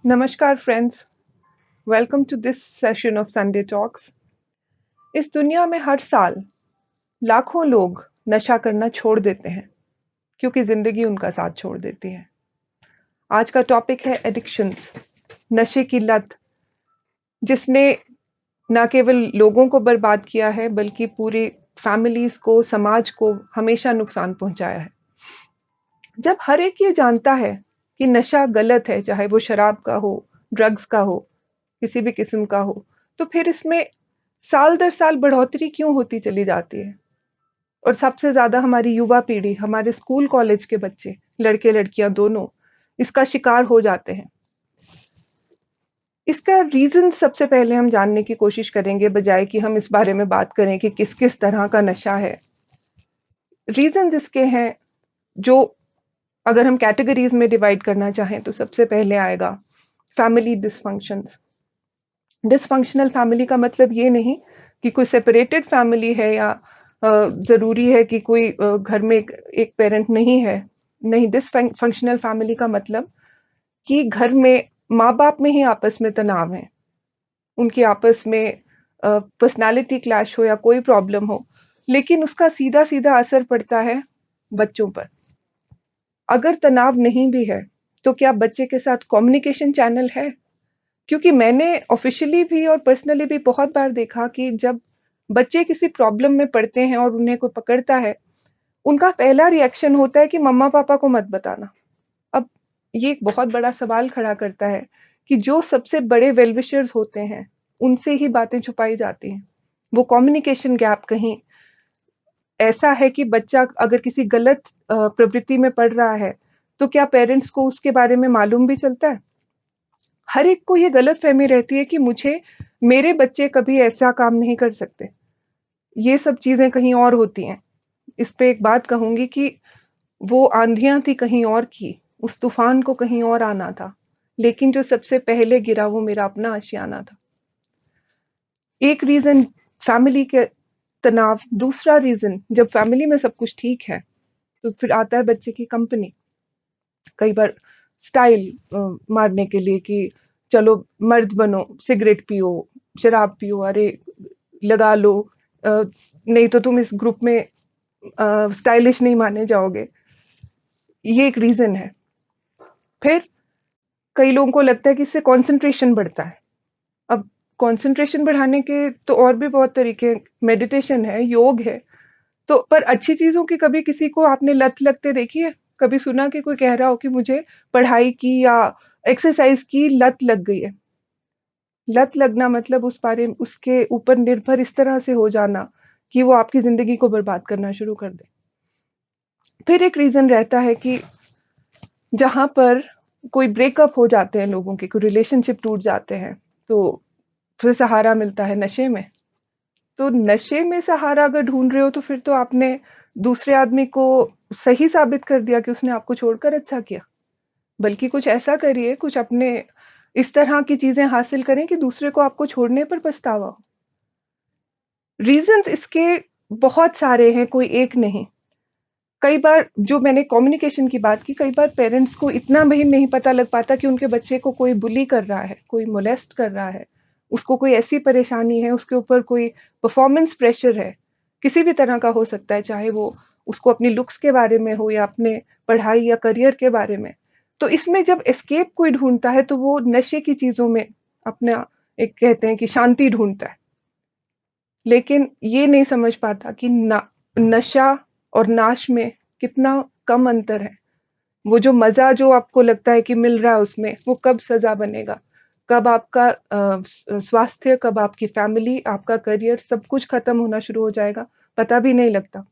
नमस्कार friends, welcome to this session of Sunday talks. इस दुनिया में हर साल लाखों लोग नशा करना छोड़ देते हैं क्योंकि जिंदगी उनका साथ छोड़ देती है। आज का टॉपिक है एडिक्शंस, नशे की लत, जिसने न केवल लोगों को बर्बाद किया है बल्कि पूरी फैमिलीज को, समाज को हमेशा नुकसान पहुंचाया है। जब हर एक ये जानता है कि नशा गलत है, चाहे वो शराब का हो, ड्रग्स का हो, किसी भी किस्म का हो, तो फिर इसमें साल दर साल बढ़ोतरी क्यों होती चली जाती है? और सबसे ज्यादा हमारी युवा पीढ़ी, हमारे स्कूल कॉलेज के बच्चे, लड़के लड़कियां दोनों इसका शिकार हो जाते हैं। इसका रीजन सबसे पहले हम जानने की कोशिश करेंगे, बजाय कि हम इस बारे में बात करें कि किस किस तरह का नशा है। रीजन इसके हैं जो, अगर हम कैटेगरीज में डिवाइड करना चाहें तो सबसे पहले आएगा फैमिली डिसफंक्शंस। डिसफंक्शनल फैमिली का मतलब ये नहीं कि कोई सेपरेटेड फैमिली है या जरूरी है कि कोई घर में एक पेरेंट नहीं है। नहीं, डिसफंक्शनल फैमिली का मतलब कि घर में माँ बाप में ही आपस में तनाव है, उनकी आपस में पर्सनालिटी क्लैश हो या कोई प्रॉब्लम हो, लेकिन उसका सीधा सीधा असर पड़ता है बच्चों पर। अगर तनाव नहीं भी है तो क्या बच्चे के साथ कम्युनिकेशन चैनल है? क्योंकि मैंने ऑफिशियली भी और पर्सनली भी बहुत बार देखा कि जब बच्चे किसी प्रॉब्लम में पड़ते हैं और उन्हें कोई पकड़ता है, उनका पहला रिएक्शन होता है कि मम्मा पापा को मत बताना। अब ये एक बहुत बड़ा सवाल खड़ा करता है कि जो सबसे बड़े वेलविशर्स होते हैं, उनसे ही बातें छुपाई जाती हैं। वो कम्युनिकेशन गैप कहीं ऐसा है कि बच्चा अगर किसी गलत प्रवृत्ति में पड़ रहा है, तो क्या पेरेंट्स को उसके बारे में मालूम भी चलता है? हर एक को ये गलत फहमी रहती है कि मेरे बच्चे कभी ऐसा काम नहीं कर सकते। ये सब चीजें कहीं और होती हैं। इस पे एक बात कहूंगी कि वो आंधियां थी कहीं और की, उस तूफान को कहीं और आना था, लेकिन जो सबसे पहले गिरा वो मेरा अपना आशियाना था। एक रीजन फैमिली के तनाव, दूसरा रीजन जब फैमिली में सब कुछ ठीक है तो फिर आता है बच्चे की कंपनी। कई बार स्टाइल मारने के लिए कि चलो मर्द बनो, सिगरेट पियो, शराब पियो, अरे लगा लो, नहीं तो तुम इस ग्रुप में स्टाइलिश नहीं माने जाओगे। ये एक रीजन है। फिर कई लोगों को लगता है कि इससे कंसंट्रेशन बढ़ता है। अब कंसंट्रेशन बढ़ाने के तो और भी बहुत तरीके, मेडिटेशन है, योग है, तो पर अच्छी चीजों की कभी किसी को आपने लत लगते देखी है? कभी सुना कि कोई कह रहा हो कि मुझे पढ़ाई की या एक्सरसाइज की लत लग गई है? लत लगना मतलब उसके ऊपर निर्भर इस तरह से हो जाना कि वो आपकी जिंदगी को बर्बाद करना शुरू कर दे। फिर एक रीजन रहता है कि जहां पर कोई ब्रेकअप हो जाते हैं लोगों के, कोई रिलेशनशिप टूट जाते हैं, तो फिर सहारा मिलता है नशे में। तो नशे में सहारा अगर ढूंढ रहे हो तो फिर तो आपने दूसरे आदमी को सही साबित कर दिया कि उसने आपको छोड़कर अच्छा किया। बल्कि कुछ ऐसा करिए, कुछ अपने इस तरह की चीजें हासिल करें कि दूसरे को आपको छोड़ने पर पछतावा हो। रीजंस इसके बहुत सारे हैं, कोई एक नहीं। कई बार जो मैंने कम्युनिकेशन की बात की, कई बार पेरेंट्स को इतना भी नहीं पता लग पाता कि उनके बच्चे को कोई बुली कर रहा है, कोई मोलेस्ट कर रहा है, उसको कोई ऐसी परेशानी है, उसके ऊपर कोई परफॉर्मेंस प्रेशर है, किसी भी तरह का हो सकता है, चाहे वो उसको अपनी लुक्स के बारे में हो या अपने पढ़ाई या करियर के बारे में। तो इसमें जब एस्केप कोई ढूंढता है तो वो नशे की चीजों में अपना, एक कहते हैं कि शांति ढूंढता है, लेकिन ये नहीं समझ पाता कि नशा और नाश में कितना कम अंतर है। वो जो मजा जो आपको लगता है कि मिल रहा है उसमें, वो कब सजा बनेगा, कब आपका स्वास्थ्य, कब आपकी फैमिली, आपका करियर, सब कुछ खत्म होना शुरू हो जाएगा, पता भी नहीं लगता।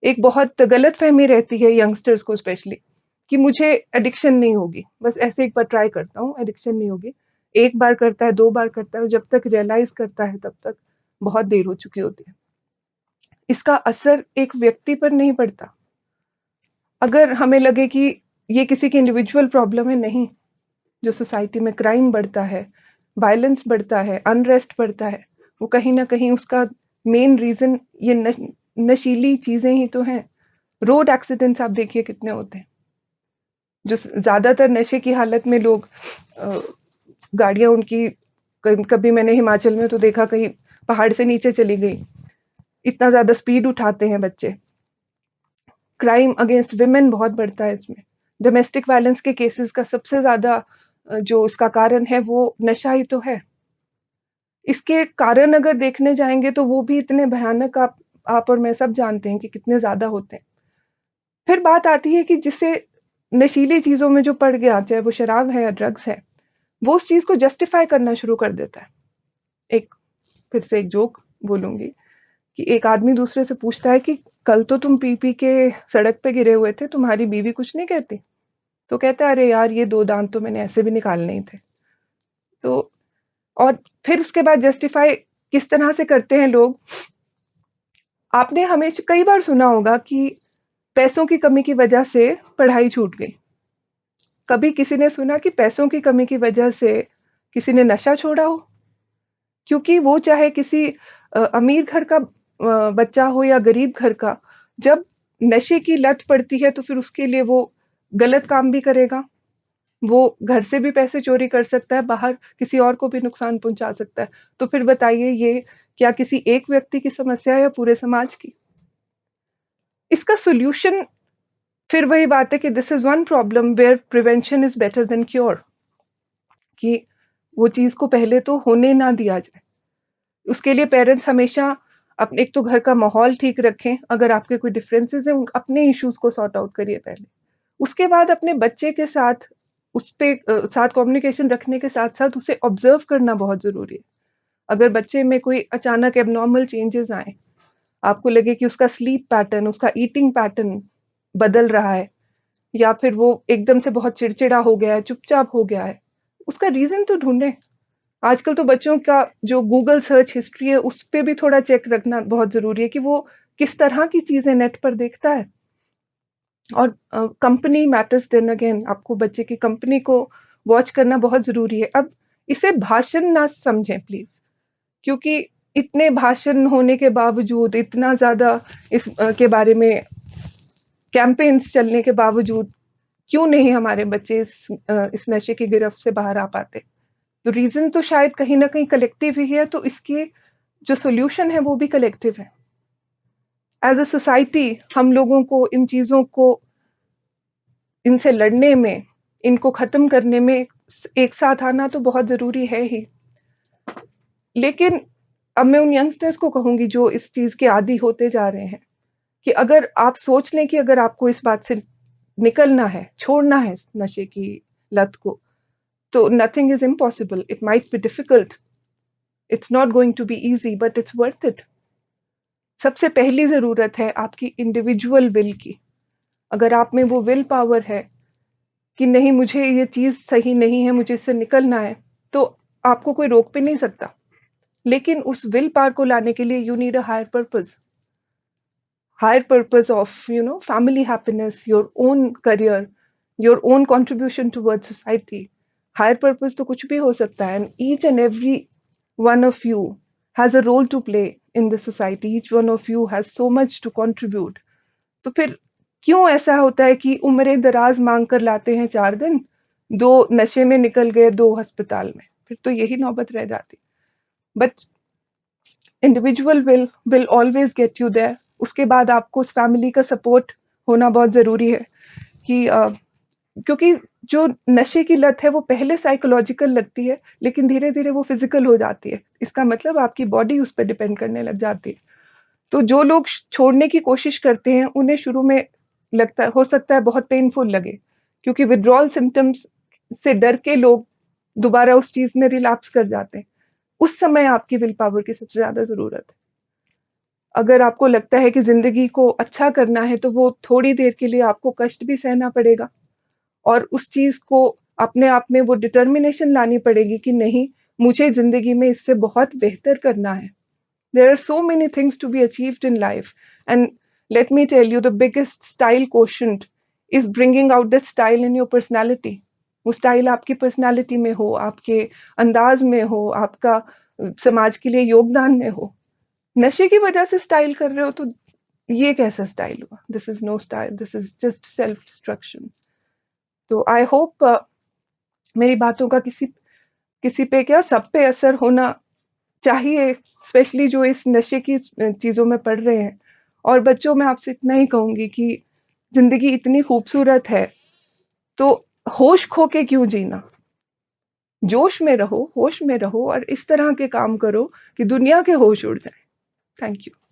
एक बहुत गलत फहमी रहती है यंगस्टर्स को स्पेशली कि मुझे एडिक्शन नहीं होगी, बस ऐसे एक बार ट्राई करता हूँ, एडिक्शन नहीं होगी। एक बार करता है, दो बार करता है, जब तक रियलाइज करता है तब तक बहुत देर हो चुकी होती है। इसका असर एक व्यक्ति पर नहीं पड़ता। अगर हमें लगे कि ये किसी की इंडिविजुअल प्रॉब्लम है, नहीं। जो सोसाइटी में क्राइम बढ़ता है, वायलेंस बढ़ता है, अनरेस्ट बढ़ता है, वो कहीं ना कहीं उसका मेन रीजन ये नशीली चीजें ही तो हैं। रोड एक्सीडेंट्स आप देखिए कितने होते हैं, जो ज्यादातर नशे की हालत में लोग गाड़ियाँ उनकी कभी मैंने हिमाचल में तो देखा कहीं पहाड़ से नीचे चली गई। इतना ज़्यादा स्पीड उठाते हैं बच्चे। क्राइम अगेंस्ट विमेन बहुत बढ़ता है इसमें। डोमेस्टिक वायलेंस के केसेस का सबसे ज़्यादा जो उसका कारण है वो नशा ही तो है। इसके कारण अगर देखने जाएँगे तो वो भी इतने भयानक आप और मैं सब जानते हैं कि कितने ज़्यादा होते हैं। फिर बात आती है कि जिसे नशीली चीज़ों में जो पड़ गया, चाहे वो शराब है या ड्रग्स है, वो उस चीज़ को जस्टिफ़ाई करना शुरू कर देता है। एक फिर से एक जोक बोलूँगी कि एक आदमी दूसरे से पूछता है कि कल तो तुम पी-पी के सड़क पे गिरे हुए थे, तुम्हारी बीवी कुछ नहीं कहती? तो कहता है, अरे यार ये 2 दाँत तो मैंने ऐसे भी निकालने ही थे। तो और फिर उसके बाद जस्टिफ़ाई किस तरह से करते हैं लोग। आपने हमेशा कई बार सुना होगा कि पैसों की कमी की वजह से पढ़ाई छूट गई। कभी किसी ने सुना कि पैसों की कमी की वजह से किसी ने नशा छोड़ा हो? क्योंकि वो चाहे किसी अमीर घर का बच्चा हो या गरीब घर का, जब नशे की लत पड़ती है तो फिर उसके लिए वो गलत काम भी करेगा। वो घर से भी पैसे चोरी कर सकता है, बाहर किसी और को भी नुकसान पहुँचा सकता है। तो फिर बताइए ये क्या किसी एक व्यक्ति की समस्या है या पूरे समाज की? इसका सॉल्यूशन फिर वही बात है कि this is one problem where prevention is better than cure, कि वो चीज़ को पहले तो होने ना दिया जाए। उसके लिए पेरेंट्स हमेशा अपने एक तो घर का माहौल ठीक रखें, अगर आपके कोई डिफरेंसेस हैं अपने इश्यूज को सॉर्ट आउट करिए पहले। उसके बाद अपने बच्चे के साथ उस पे साथ कम्युनिकेशन रखने के साथ साथ उसे ऑब्जर्व करना बहुत ज़रूरी है। अगर बच्चे में कोई अचानक एबनॉर्मल चेंजेस आए, आपको लगे कि उसका स्लीप पैटर्न, उसका ईटिंग पैटर्न बदल रहा है या फिर वो एकदम से बहुत चिड़चिड़ा हो गया है, चुपचाप हो गया है, उसका रीज़न तो ढूँढें। आजकल तो बच्चों का जो गूगल सर्च हिस्ट्री है उस पे भी थोड़ा चेक रखना बहुत ज़रूरी है कि वो किस तरह की चीज़ें नेट पर देखता है। और कंपनी मैटर्स देन अगेन, आपको बच्चे की कंपनी को वॉच करना बहुत ज़रूरी है। अब इसे भाषण ना समझें प्लीज़, क्योंकि इतने भाषण होने के बावजूद, इतना ज़्यादा के बारे में कैंपेन्स चलने के बावजूद क्यों नहीं हमारे बच्चे इस नशे की गिरफ्त से बाहर आ पाते? तो रीज़न तो शायद कहीं न कहीं कलेक्टिव ही है, तो इसके जो सॉल्यूशन है वो भी कलेक्टिव है। एज़ अ सोसाइटी हम लोगों को इन चीज़ों को, इनसे लड़ने में, इनको ख़त्म करने में एक साथ आना तो बहुत ज़रूरी है ही। लेकिन अब मैं उन यंगस्टर्स को कहूँगी जो इस चीज़ के आदी होते जा रहे हैं, कि अगर आप सोच लें कि अगर आपको इस बात से निकलना है, छोड़ना है इस नशे की लत को, तो nothing is impossible. It might be difficult, it's not going to be easy, but it's worth it. सबसे पहली ज़रूरत है आपकी इंडिविजुअल विल की। अगर आप में वो विल पावर है कि नहीं मुझे ये चीज़ सही नहीं है, मुझे इससे निकलना है, तो आपको कोई रोक भी नहीं सकता। लेकिन उस विल पावर को लाने के लिए you need a higher purpose of family happiness, your own career, your own contribution towards society. Higher purpose तो कुछ भी हो सकता है, and each and every one of you has a role to play in the society. Each one of you has so much to contribute. तो फिर क्यों ऐसा होता है कि उम्रें दराज मांग कर लाते हैं 4 दिन, 2 नशे में निकल गए, 2 अस्पताल में, फिर तो यही नौबत रह जाती। But individual will always get you there. उसके बाद आपको उस फैमिली का सपोर्ट होना बहुत ज़रूरी है कि क्योंकि जो नशे की लत है वो पहले साइकोलॉजिकल लगती है, लेकिन धीरे-धीरे वो फिज़िकल हो जाती है। इसका मतलब आपकी बॉडी उस पे डिपेंड करने लग जाती है। तो जो लोग छोड़ने की कोशिश करते हैं, उन्हें शुरू में लगता हो सकता है बहुत पेनफुल लगे, क्योंकि विथड्रॉल सिम्पटम्स से डर के लोग दोबारा उस चीज़ में रिलैप्स कर जाते हैं। उस समय आपकी विल पावर की सबसे ज़्यादा ज़रूरत है। अगर आपको लगता है कि ज़िंदगी को अच्छा करना है, तो वो थोड़ी देर के लिए आपको कष्ट भी सहना पड़ेगा। और उस चीज़ को अपने आप में वो डिटर्मिनेशन लानी पड़ेगी कि नहीं, मुझे ज़िंदगी में इससे बहुत बेहतर करना है। There are so many things to be achieved in life, and let me tell you, the biggest style quotient is bringing out that style in your personality. वो स्टाइल आपकी पर्सनैलिटी में हो, आपके अंदाज में हो, आपका समाज के लिए योगदान में हो। नशे की वजह से स्टाइल कर रहे हो तो ये कैसा स्टाइल हुआ? This is no style, this is just self destruction. तो आई होप मेरी बातों का किसी किसी पे क्या, सब पे असर होना चाहिए, स्पेशली जो इस नशे की चीज़ों में पड़ रहे हैं। और बच्चों, मैं आपसे इतना ही कहूँगी कि ज़िंदगी इतनी खूबसूरत है, तो होश खो के क्यों जीना? जोश में रहो, होश में रहो और इस तरह के काम करो कि दुनिया के होश उड़ जाएँ। Thank you.